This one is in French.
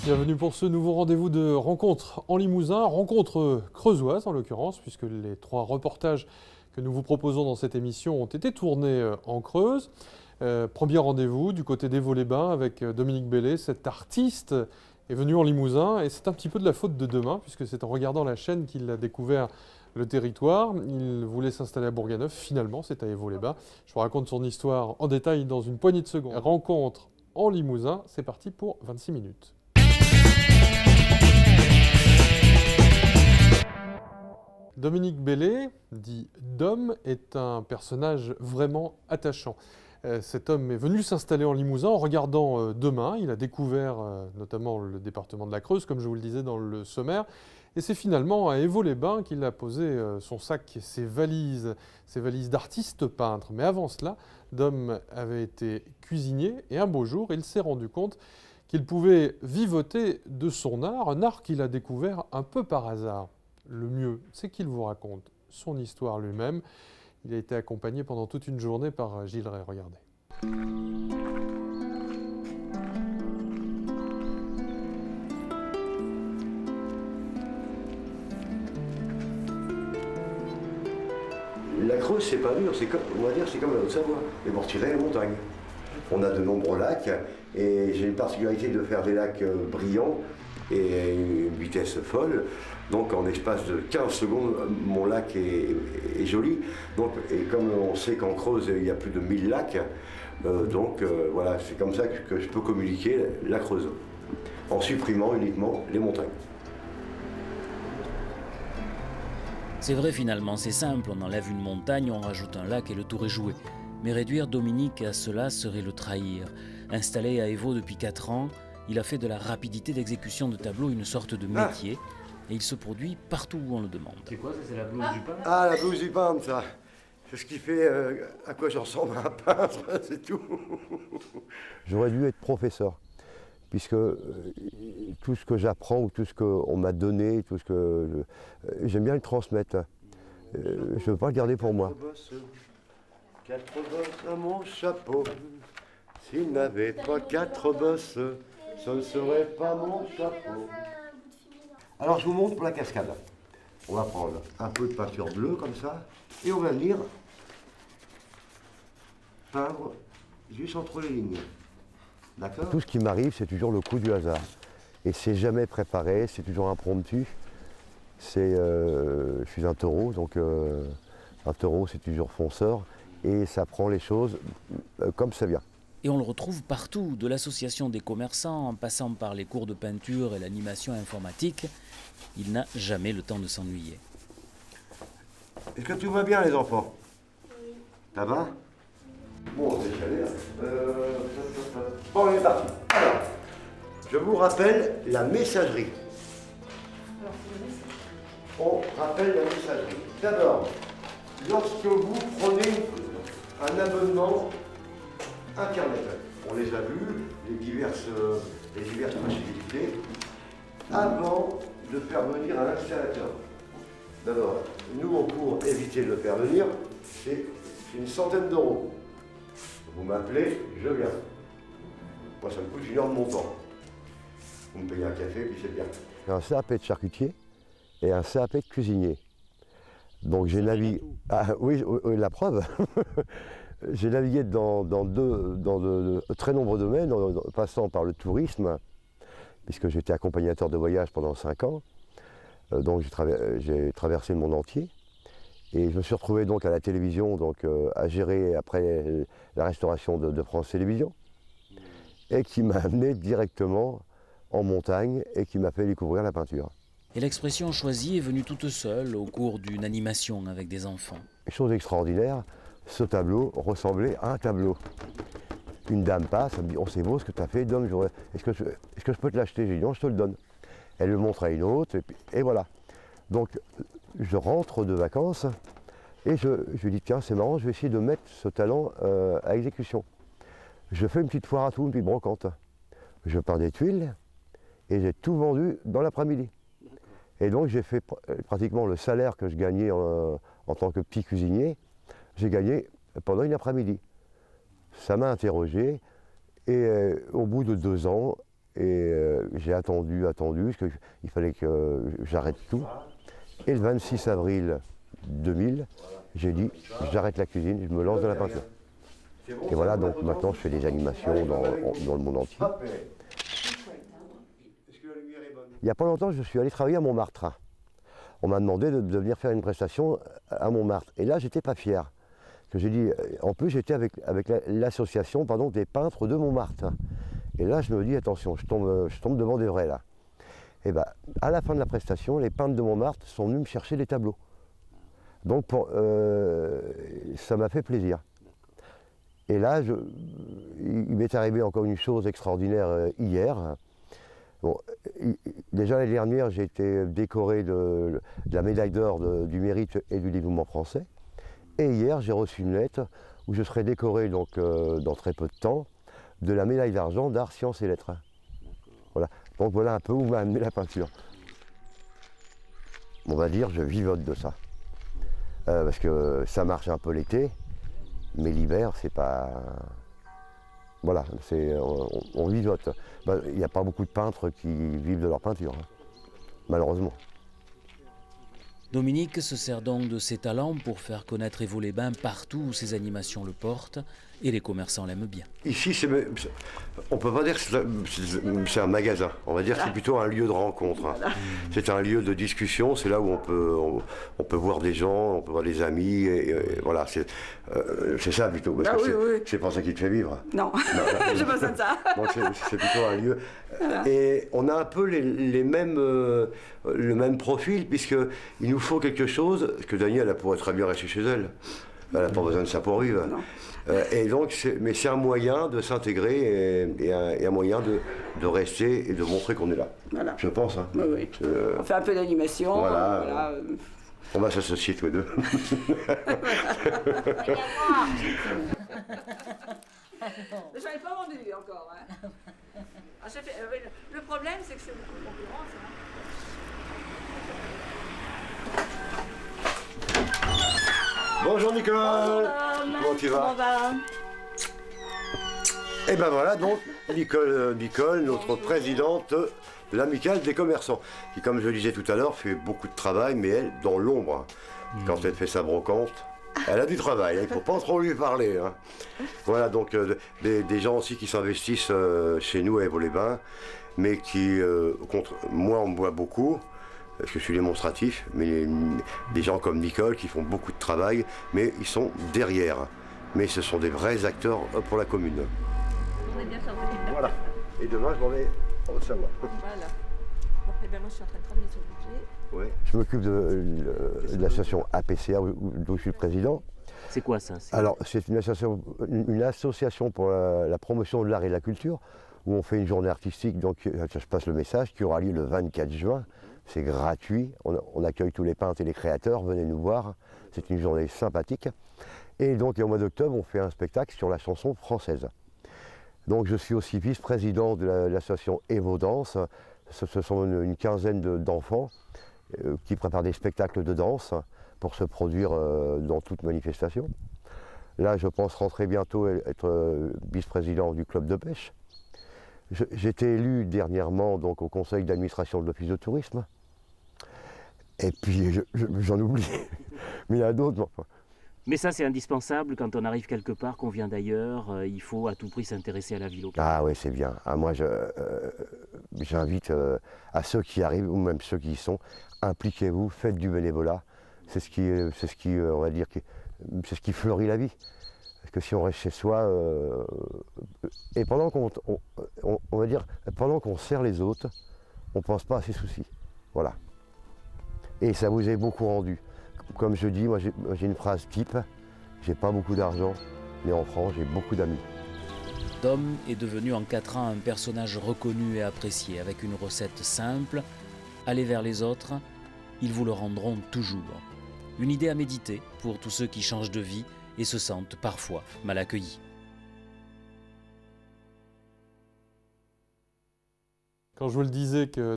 Bienvenue pour ce nouveau rendez-vous de rencontre en Limousin, rencontre creusoise en l'occurrence, puisque les 3 reportages que nous vous proposons dans cette émission ont été tournés en Creuse. Premier rendez-vous du côté d'Évaux-les-Bains avec Dominique Bellé, cet artiste est venu en Limousin et c'est un petit peu de la faute de demain, puisque c'est en regardant la chaîne qu'il a découvert le territoire. Il voulait s'installer à Bourganeuf, finalement c'est à Évaux-les-Bains. Je vous raconte son histoire en détail dans une poignée de secondes. Rencontre en Limousin, c'est parti pour 26 minutes. Dominique Bellé, dit Dom, est un personnage vraiment attachant. Cet homme est venu s'installer en Limousin en regardant Demain. Il a découvert notamment le département de la Creuse, comme je vous le disais dans le sommaire. Et c'est finalement à Évaux-les-Bains qu'il a posé son sac, ses valises d'artiste peintre. Mais avant cela, Dom avait été cuisinier et un beau jour, il s'est rendu compte qu'il pouvait vivoter de son art, un art qu'il a découvert un peu par hasard. Le mieux, c'est qu'il vous raconte son histoire lui-même. Il a été accompagné pendant toute une journée par Gilles Ray. Regardez. La Creuse, c'est pas dur, on va dire c'est comme la Haute-Savoie, les Mortirets et les montagnes. On a de nombreux lacs et j'ai une particularité de faire des lacs brillants et une vitesse folle. Donc en espace de 15 secondes, mon lac est joli. Donc, et comme on sait qu'en Creuse, il y a plus de 1000 lacs, voilà, c'est comme ça que je peux communiquer la Creuse, en supprimant uniquement les montagnes. C'est vrai finalement, c'est simple, on enlève une montagne, on rajoute un lac et le tour est joué. Mais réduire Dominique à cela serait le trahir. Installé à Évaux depuis 4 ans, il a fait de la rapidité d'exécution de tableaux une sorte de métier. Et il se produit partout où on le demande. C'est quoi ça? C'est la blouse du peintre? Ah, la blouse du peintre, ça. C'est ce qui fait à quoi je ressemble à un peintre, c'est tout. J'aurais dû être professeur, puisque tout ce que j'apprends ou tout ce qu'on m'a donné, tout ce que j'aime bien le transmettre. Je ne veux pas le garder pour moi. 4 bosses à mon chapeau. S'il n'avait pas 4 bosses, ce ne serait pas mon chapeau. Alors je vous montre pour la cascade. On va prendre un peu de peinture bleue comme ça et on va venir peindre juste entre les lignes. D'accord ? Tout ce qui m'arrive, c'est toujours le coup du hasard. Et c'est jamais préparé, c'est toujours impromptu. Je suis un taureau, donc un taureau c'est toujours fonceur et ça prend les choses comme ça vient. Et on le retrouve partout, de l'association des commerçants en passant par les cours de peinture et l'animation informatique. Il n'a jamais le temps de s'ennuyer. Est-ce que tout va bien les enfants? Oui. Ça va? Bon, on est chalé, bon, on est parti. Alors, je vous rappelle la messagerie. On rappelle la messagerie. D'abord, lorsque vous prenez un abonnement Internet, on les a vus, les diverses possibilités, avant de faire venir un installateur. D'abord, nous, pour éviter de le faire venir, c'est une centaine d'euros. Vous m'appelez, je viens. Moi, ça me coûte 1 heure de mon temps. Vous me payez un café, puis c'est bien. Un CAP de charcutier et un CAP de cuisinier. Donc j'ai navigué... Ah, oui, la preuve. J'ai navigué dans de très nombreux domaines, en passant par le tourisme, puisque j'étais accompagnateur de voyage pendant 5 ans. Donc j'ai traversé le monde entier. Et je me suis retrouvé donc à la télévision, donc, à gérer après la restauration de France Télévisions, et qui m'a amené directement en montagne et qui m'a fait découvrir la peinture. Et l'expression choisie est venue toute seule au cours d'une animation avec des enfants. Chose extraordinaire, ce tableau ressemblait à un tableau. Une dame passe, elle me dit « Oh, c'est beau ce que tu as fait, Dom, est-ce que je peux te l'acheter ?» J'ai dit « Non, je te le donne. » Elle le montre à une autre, et voilà. Donc, je rentre de vacances et je lui dis « Tiens, c'est marrant, je vais essayer de mettre ce talent à exécution. » Je fais une petite foire à tout, une petite brocante. Je peins des tuiles et j'ai tout vendu dans l'après-midi. Et donc, j'ai fait pratiquement le salaire que je gagnais en tant que petit cuisinier, j'ai gagné pendant une après-midi. Ça m'a interrogé et au bout de 2 ans, j'ai attendu, parce qu'il fallait que j'arrête tout. Et le 26 avril 2000, j'ai dit, j'arrête la cuisine, je me lance dans la peinture. Et voilà, donc maintenant je fais des animations dans le monde entier. Il n'y a pas longtemps, je suis allé travailler à Montmartre. On m'a demandé de venir faire une prestation à Montmartre. Et là, j'étais pas fier. Que j'ai dit, en plus, j'étais avec l'association des peintres de Montmartre. Et là, je me dis, attention, je tombe devant des vrais là. Et bien, à la fin de la prestation, les peintres de Montmartre sont venus me chercher des tableaux. Donc, ça m'a fait plaisir. Et là, il m'est arrivé encore une chose extraordinaire hier. Bon, déjà l'année dernière, j'ai été décoré de la médaille d'or du mérite et du dévouement français. Et hier, j'ai reçu une lettre où je serai décoré dans très peu de temps de la médaille d'argent d'art, sciences et lettres. Voilà. Donc voilà un peu où m'a amené la peinture. On va dire, je vivote de ça. Parce que ça marche un peu l'été, mais l'hiver, c'est pas... Voilà, on vivote. Il n'y a pas beaucoup de peintres qui vivent de leur peinture, hein, malheureusement. Dominique se sert donc de ses talents pour faire connaître Évaux-les-Bains partout où ses animations le portent, et les commerçants l'aiment bien. Ici, on ne peut pas dire que c'est un magasin, on va dire que c'est plutôt un lieu de rencontre. Hein. C'est un lieu de discussion, c'est là où on peut voir des gens, on peut voir des amis, et voilà, c'est ça plutôt, parce que c'est pas ça qui te fait vivre. Non, je me sens ça. Donc c'est plutôt un lieu. Et on a un peu le même profil, puisqu'il nous faut quelque chose, que Danielle, elle pourrait très bien rester chez elle. Elle n'a pas besoin de ça pour vivre. Et donc, mais c'est un moyen de s'intégrer et un moyen de rester et de montrer qu'on est là. Voilà. Je pense. Hein. Oui. On fait un peu d'animation. Voilà. On va s'associer tous les deux. Je n'ai pas vendu encore. Hein. Le problème, c'est que c'est beaucoup de concurrence. Hein. Bonjour Nicole. Comment tu vas? Et ben voilà donc Nicole, notre présidente de l'amicale des commerçants, qui, comme je le disais tout à l'heure, fait beaucoup de travail, mais elle, dans l'ombre. Quand elle fait sa brocante, elle a du travail, il ne faut pas trop lui parler. Hein. Voilà, donc des gens aussi qui s'investissent chez nous à Évaux-les-Bains, mais qui, moi on me voit beaucoup, parce que je suis démonstratif, mais des gens comme Nicole qui font beaucoup de travail, mais ils sont derrière. Mais ce sont des vrais acteurs pour la commune. On est bien fait. Voilà. Et demain, je m'en vais en Haute-Savoie. Voilà. Bon, et bien moi, je suis en train de travailler sur le budget. Ouais. Je m'occupe de l'association APCA, dont je suis le président. C'est quoi ça? Alors, c'est une association pour la promotion de l'art et de la culture, où on fait une journée artistique, donc je passe le message, qui aura lieu le 24 juin. C'est gratuit, on accueille tous les peintres et les créateurs, venez nous voir, c'est une journée sympathique. Et donc au mois d'octobre, on fait un spectacle sur la chanson française. Donc je suis aussi vice-président de l'association Évaux-Danse. Ce sont une quinzaine d'enfants qui préparent des spectacles de danse pour se produire dans toute manifestation. Là, je pense rentrer bientôt être vice-président du club de pêche. J'ai été élu dernièrement donc, au conseil d'administration de l'office de tourisme. Et puis j'en oublie, mais il y en a d'autres. Enfin. Mais ça c'est indispensable quand on arrive quelque part, qu'on vient d'ailleurs, il faut à tout prix s'intéresser à la vie locale. Ah oui, c'est bien. Moi j'invite à ceux qui arrivent, ou même ceux qui y sont, impliquez-vous, faites du bénévolat. C'est ce qui on va dire, c'est ce qui fleurit la vie. Parce que si on reste chez soi, et pendant on va dire, pendant qu'on sert les autres, on ne pense pas à ses soucis. Voilà. Et ça vous est beaucoup rendu. Comme je dis, moi j'ai une phrase type, j'ai pas beaucoup d'argent, mais en France j'ai beaucoup d'amis. Dom est devenu en 4 ans un personnage reconnu et apprécié, avec une recette simple, aller vers les autres, ils vous le rendront toujours. Une idée à méditer pour tous ceux qui changent de vie et se sentent parfois mal accueillis. Quand je vous le disais que